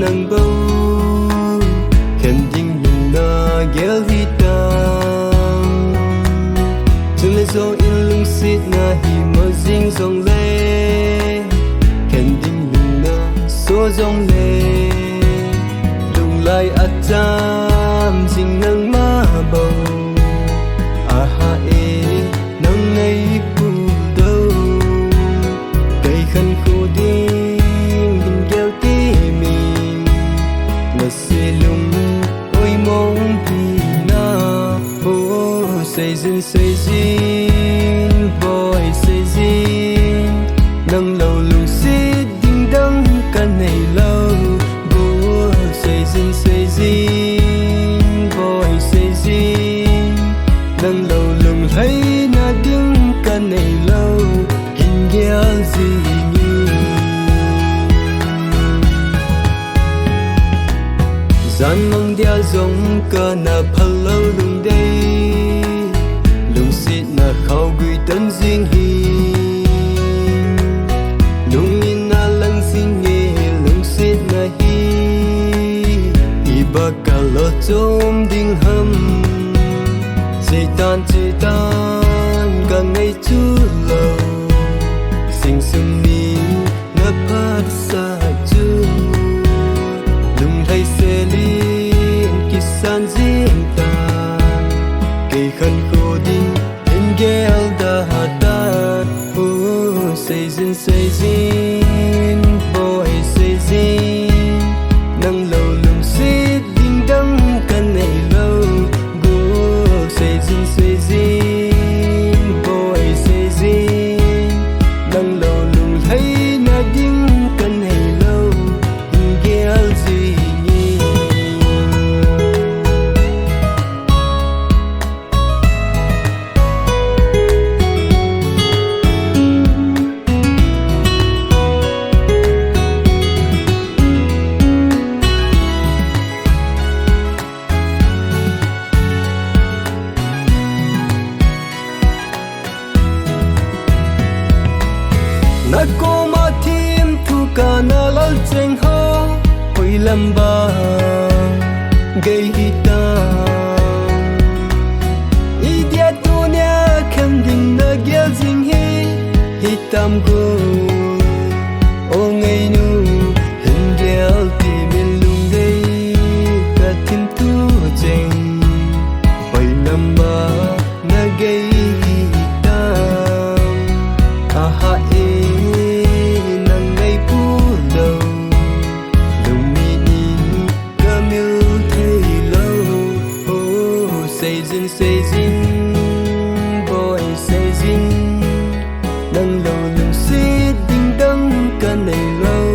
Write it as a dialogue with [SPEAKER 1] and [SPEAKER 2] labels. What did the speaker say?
[SPEAKER 1] nang bau khen ding lung na gel hi tam chung le zo in lung sit na hi mo jing zong le khen ding lung na so zong le lung lai atam jing nang ma bau aha e nang nei pu do kai khan ko ding hin gel ti mi na se lung oi mong pi na ho say zin boy say zin nang lâu lung si ding dang kan nei lâu bo say zin boy say zin nang lâu lung hay na ding kan nei lâu in gel zi gian mong dia zong ka na phal lâu lung đây lung sit na khao gui tân ding hi lung in na lang sing nghe lung sit na hi iba ka lo chom ding ham chỉ tan ka ngay chu lo sing sum ni na pat sa chu lung thay se lin kisan jing ta cây khăn khô đinh in gel da da oh say zin boy say zin nang lâu lung sit ding dang kan nei lâu go say zin boy say zin nang lâu lung hay na ding kan nei lâu in gel zi na ko ma thim thu ka na lal cheng ho hoi lamba gay hi ta i dia tu nya khem ding na gel jing hi tam go o ngei nu hin gel ti min lung dei ka thim tu cheng hoi lamba na gay hi ta aha e say zin boy say zin nang lâu lung si ding dang kan nei lâu